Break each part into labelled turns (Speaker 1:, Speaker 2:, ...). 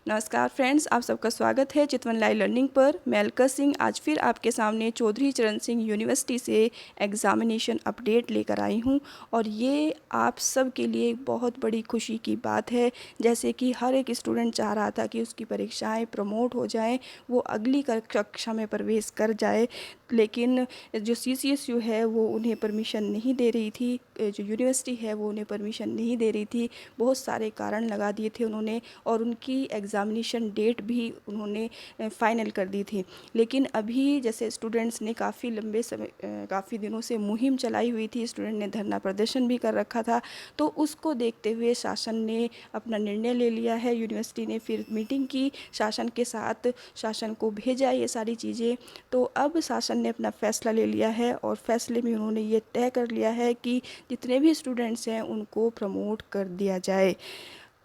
Speaker 1: नमस्कार फ्रेंड्स, आप सबका स्वागत है चितवन लाइव लर्निंग पर। मैं अलका सिंह आज फिर आपके सामने चौधरी चरण सिंह यूनिवर्सिटी से एग्ज़ामिनेशन अपडेट लेकर आई हूं और ये आप सब के लिए एक बहुत बड़ी खुशी की बात है। जैसे कि हर एक स्टूडेंट चाह रहा था कि उसकी परीक्षाएं प्रमोट हो जाएं, वो अगली कक्षा में प्रवेश कर जाए, लेकिन जो CCSU है वो उन्हें परमिशन नहीं दे रही थी, जो यूनिवर्सिटी है वो उन्हें परमिशन नहीं दे रही थी। बहुत सारे कारण लगा दिए थे उन्होंने और उनकी एग्ज़ामिनेशन डेट भी उन्होंने फ़ाइनल कर दी थी। लेकिन अभी जैसे स्टूडेंट्स ने काफ़ी लंबे समय काफ़ी दिनों से मुहिम चलाई हुई थी, स्टूडेंट ने धरना प्रदर्शन भी कर रखा था, तो उसको देखते हुए शासन ने अपना निर्णय ले लिया है। यूनिवर्सिटी ने फिर मीटिंग की शासन के साथ, शासन को भेजा ये सारी चीज़ें। तो अब शासन ने अपना फ़ैसला ले लिया है और फैसले में उन्होंने ये तय कर लिया है कि जितने भी स्टूडेंट्स हैं उनको प्रमोट कर दिया जाए।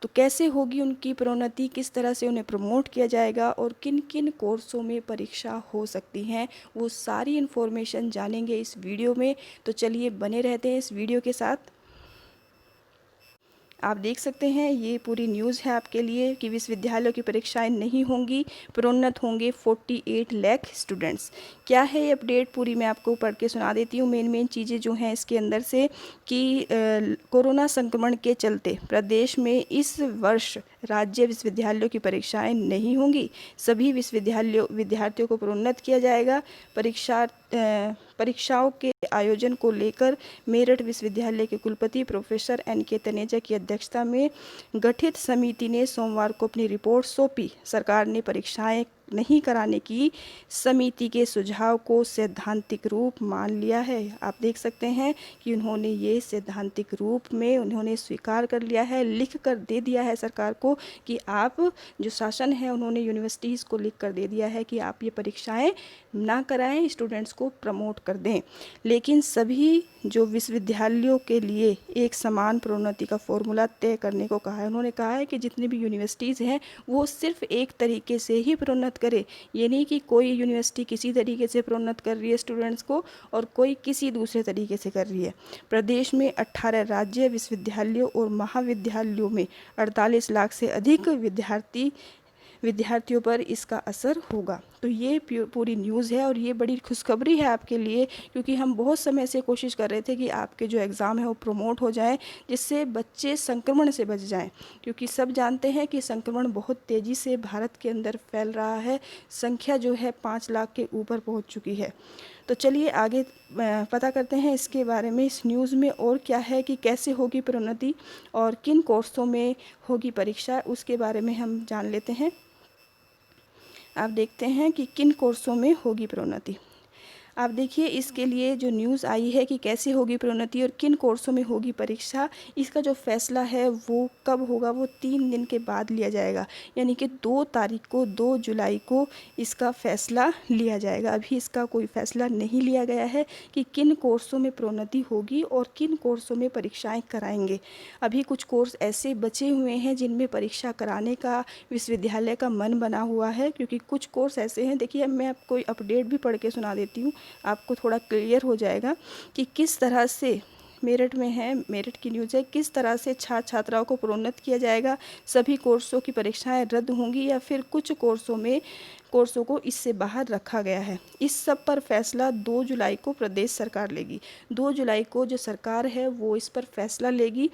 Speaker 1: तो कैसे होगी उनकी प्रोन्नति, किस तरह से उन्हें प्रमोट किया जाएगा और किन किन कोर्सों में परीक्षा हो सकती हैं, वो सारी इन्फॉर्मेशन जानेंगे इस वीडियो में। तो चलिए बने रहते हैं इस वीडियो के साथ। आप देख सकते हैं ये पूरी न्यूज़ है आपके लिए कि विश्वविद्यालयों की परीक्षाएं नहीं होंगी, प्रोन्नत होंगे 48 लाख स्टूडेंट्स। क्या है ये अपडेट, पूरी मैं आपको पढ़ के सुना देती हूँ। मेन चीज़ें जो हैं इसके अंदर से कि कोरोना संक्रमण के चलते प्रदेश में इस वर्ष राज्य विश्वविद्यालयों की परीक्षाएं नहीं होंगी। सभी विद्यार्थियों को प्रोन्नत किया जाएगा। परीक्षाओं के आयोजन को लेकर मेरठ विश्वविद्यालय के कुलपति प्रोफेसर NK तनेजा की अध्यक्षता में गठित समिति ने सोमवार को अपनी रिपोर्ट सौंपी। सरकार ने परीक्षाएं नहीं कराने की समिति के सुझाव को सैद्धांतिक रूप मान लिया है। आप देख सकते हैं कि उन्होंने ये सैद्धांतिक रूप में उन्होंने स्वीकार कर लिया है, लिख कर दे दिया है सरकार को कि आप, जो शासन है उन्होंने यूनिवर्सिटीज़ को लिख कर दे दिया है कि आप ये परीक्षाएं ना कराएं, स्टूडेंट्स को प्रमोट कर दें। लेकिन सभी जो विश्वविद्यालयों के लिए एक समान प्रोन्नति का फॉर्मूला तय करने को कहा है। उन्होंने कहा है कि जितनी भी यूनिवर्सिटीज़ हैं वो सिर्फ एक तरीके से ही प्रोन्नत करे। ये नहीं कि कोई यूनिवर्सिटी किसी तरीके से प्रोन्नत कर रही है स्टूडेंट्स को और कोई किसी दूसरे तरीके से कर रही है। प्रदेश में 18 राज्य विश्वविद्यालयों और महाविद्यालयों में 48 लाख से अधिक विद्यार्थियों पर इसका असर होगा। तो ये पूरी न्यूज़ है और ये बड़ी खुशखबरी है आपके लिए, क्योंकि हम बहुत समय से कोशिश कर रहे थे कि आपके जो एग्ज़ाम है वो प्रमोट हो जाए, जिससे बच्चे संक्रमण से बच जाएं। क्योंकि सब जानते हैं कि संक्रमण बहुत तेज़ी से भारत के अंदर फैल रहा है, संख्या जो है 5 लाख के ऊपर पहुंच चुकी है। तो चलिए आगे पता करते हैं इसके बारे में, इस न्यूज़ में और क्या है कि कैसे होगी प्रोन्नति और किन कोर्सों में होगी परीक्षा, उसके बारे में हम जान लेते हैं। आप देखते हैं कि किन कोर्सों में होगी प्रोन्नति। आप देखिए इसके लिए जो न्यूज़ आई है कि कैसे होगी प्रोन्नति और किन कोर्सों में होगी परीक्षा, इसका जो फैसला है वो कब होगा, वो 3 दिन के बाद लिया जाएगा। यानी कि 2 तारीख को, 2 जुलाई को इसका फ़ैसला लिया जाएगा। अभी इसका कोई फ़ैसला नहीं लिया गया है कि किन कोर्सों में प्रोन्नति होगी और किन कोर्सों में परीक्षाएँ कराएंगे। अभी कुछ कोर्स ऐसे बचे हुए हैं जिनमें परीक्षा कराने का विश्वविद्यालय का मन बना हुआ है, क्योंकि कुछ कोर्स ऐसे हैं। देखिए मैं आपको अपडेट भी पढ़ के सुना देती हूँ, आपको थोड़ा क्लियर हो जाएगा कि किस तरह से मेरठ में है, मेरठ की न्यूज़ है, किस तरह से छात्राओं को प्रोन्नत किया जाएगा। सभी कोर्सों की परीक्षाएं रद्द होंगी या फिर कुछ कोर्सों को इससे बाहर रखा गया है। इस सब पर फैसला 2 जुलाई को प्रदेश सरकार लेगी। 2 जुलाई को जो सरकार है वो इस पर फैसला लेगी।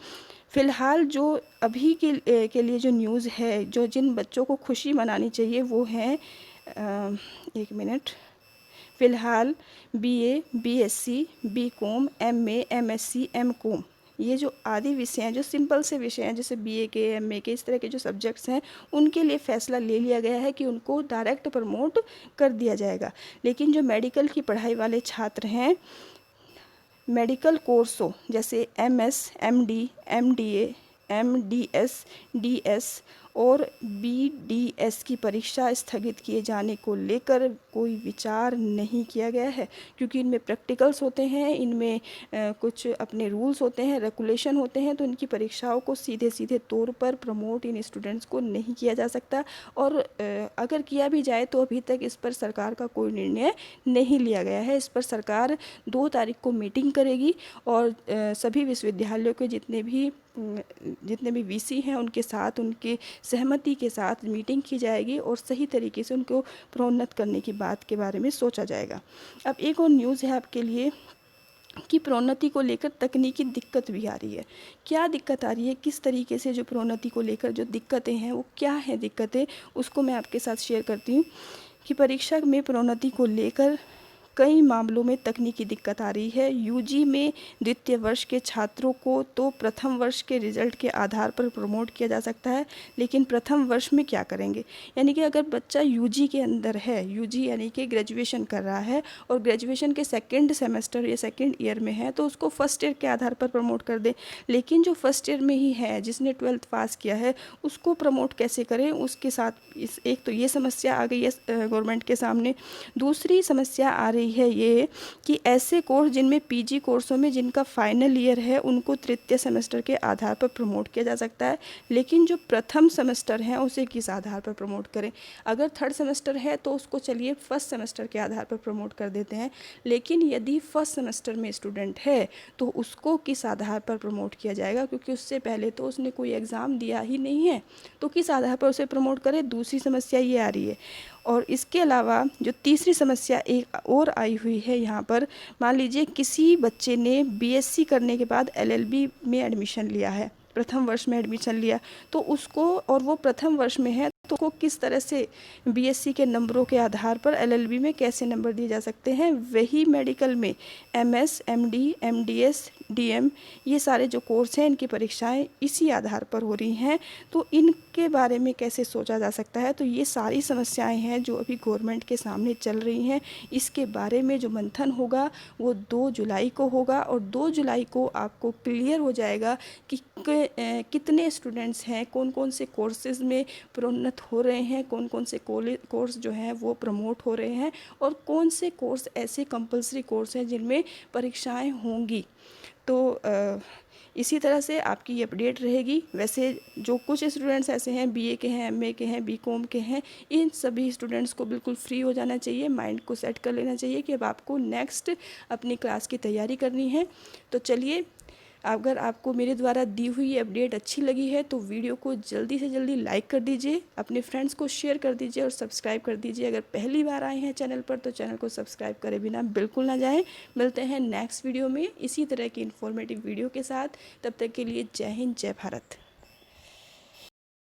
Speaker 1: फ़िलहाल जो अभी के लिए जो न्यूज़ है, जो जिन बच्चों को खुशी मनानी चाहिए वो हैं, एक मिनट, फ़िलहाल BA, BSc, BCom, MA, MSc, MCom, ये जो आदि विषय हैं, जो सिंपल से विषय हैं, जैसे BA के, MA के, इस तरह के जो सब्जेक्ट्स हैं, उनके लिए फ़ैसला ले लिया गया है कि उनको डायरेक्ट प्रमोट कर दिया जाएगा। लेकिन जो मेडिकल की पढ़ाई वाले छात्र हैं, मेडिकल कोर्सों जैसे MS, MD, MDA, MDS, DS और BDS की परीक्षा स्थगित किए जाने को लेकर कोई विचार नहीं किया गया है, क्योंकि इनमें प्रैक्टिकल्स होते हैं, इनमें कुछ अपने रूल्स होते हैं, रेगुलेशन होते हैं। तो इनकी परीक्षाओं को सीधे तौर पर प्रमोट इन स्टूडेंट्स को नहीं किया जा सकता, और अगर किया भी जाए तो अभी तक इस पर सरकार का कोई निर्णय नहीं लिया गया है। इस पर सरकार 2 तारीख को मीटिंग करेगी और सभी विश्वविद्यालयों के जितने भी जितने भी वीसी हैं उनके साथ, उनके सहमति के साथ मीटिंग की जाएगी और सही तरीके से उनको प्रोन्नत करने की बात के बारे में सोचा जाएगा। अब एक और न्यूज़ है आपके लिए कि प्रोन्नति को लेकर तकनीकी दिक्कत भी आ रही है। क्या दिक्कत आ रही है, किस तरीके से जो प्रोन्नति को लेकर जो दिक्कतें हैं वो क्या हैं दिक्कतें, उसको मैं आपके साथ शेयर करती हूँ कि परीक्षा में प्रोन्नति को लेकर कई मामलों में तकनीकी दिक्कत आ रही है। यूजी में द्वितीय वर्ष के छात्रों को तो प्रथम वर्ष के रिजल्ट के आधार पर प्रमोट किया जा सकता है, लेकिन प्रथम वर्ष में क्या करेंगे? यानी कि अगर बच्चा यूजी के अंदर है, यूजी यानी कि ग्रेजुएशन कर रहा है और ग्रेजुएशन के सेकेंड सेमेस्टर या सेकेंड ईयर में है तो उसको फर्स्ट ईयर के आधार पर प्रमोट कर दे, लेकिन जो फर्स्ट ईयर में ही है, जिसने 12th पास किया है, उसको प्रमोट कैसे करें? उसके साथ इस एक तो ये समस्या आ गई है गवर्नमेंट के सामने। दूसरी समस्या आ रही है ये कि ऐसे कोर्स जिनमें पीजी कोर्सों में जिनका फाइनल ईयर है उनको तृतीय सेमेस्टर के आधार पर प्रमोट किया जा सकता है, लेकिन जो प्रथम सेमेस्टर है उसे किस आधार पर प्रमोट करें? अगर थर्ड सेमेस्टर है तो उसको चलिए फर्स्ट सेमेस्टर के आधार पर प्रमोट कर देते हैं, लेकिन यदि फर्स्ट सेमेस्टर में स्टूडेंट है तो उसको किस आधार पर प्रमोट किया जाएगा? क्योंकि उससे पहले तो उसने कोई एग्ज़ाम दिया ही नहीं है, तो किस आधार पर उसे प्रमोट करें? दूसरी समस्या ये आ रही है। और इसके अलावा जो तीसरी समस्या एक और आई हुई है यहाँ पर, मान लीजिए किसी बच्चे ने बीएससी करने के बाद एलएलबी में एडमिशन लिया है, प्रथम वर्ष में एडमिशन लिया, तो उसको, और वो प्रथम वर्ष में है, तो उसको किस तरह से बीएससी के नंबरों के आधार पर एलएलबी में कैसे नंबर दिए जा सकते हैं? वही मेडिकल में एमएस, एमडी, एमडीएस, डीएम, ये सारे जो कोर्स हैं इनकी परीक्षाएं इसी आधार पर हो रही हैं, तो इनके बारे में कैसे सोचा जा सकता है? तो ये सारी समस्याएं हैं जो अभी गवर्नमेंट के सामने चल रही हैं। इसके बारे में जो मंथन होगा वो 2 जुलाई को होगा और 2 जुलाई को आपको क्लियर हो जाएगा कि कितने स्टूडेंट्स हैं, कौन कौन से कोर्सेज़ में प्रोन्नत हो रहे हैं, कौन कौन से कोर्स जो हैं वो प्रमोट हो रहे हैं और कौन से कोर्स ऐसे कंपलसरी कोर्स हैं जिनमें परीक्षाएं होंगी। तो इसी तरह से आपकी ये अपडेट रहेगी। वैसे जो कुछ स्टूडेंट्स ऐसे हैं बीए के हैं, एमए के हैं, बीकॉम के हैं, इन सभी स्टूडेंट्स को बिल्कुल फ्री हो जाना चाहिए, माइंड को सेट कर लेना चाहिए कि अब आपको नेक्स्ट अपनी क्लास की तैयारी करनी है। तो चलिए, अगर आपको मेरे द्वारा दी हुई ये अपडेट अच्छी लगी है तो वीडियो को जल्दी से जल्दी लाइक कर दीजिए, अपने फ्रेंड्स को शेयर कर दीजिए और सब्सक्राइब कर दीजिए। अगर पहली बार आए हैं चैनल पर तो चैनल को सब्सक्राइब करे बिना बिल्कुल ना जाएं। मिलते हैं नेक्स्ट वीडियो में इसी तरह की इन्फॉर्मेटिव वीडियो के साथ। तब तक के लिए जय हिंद, जय भारत।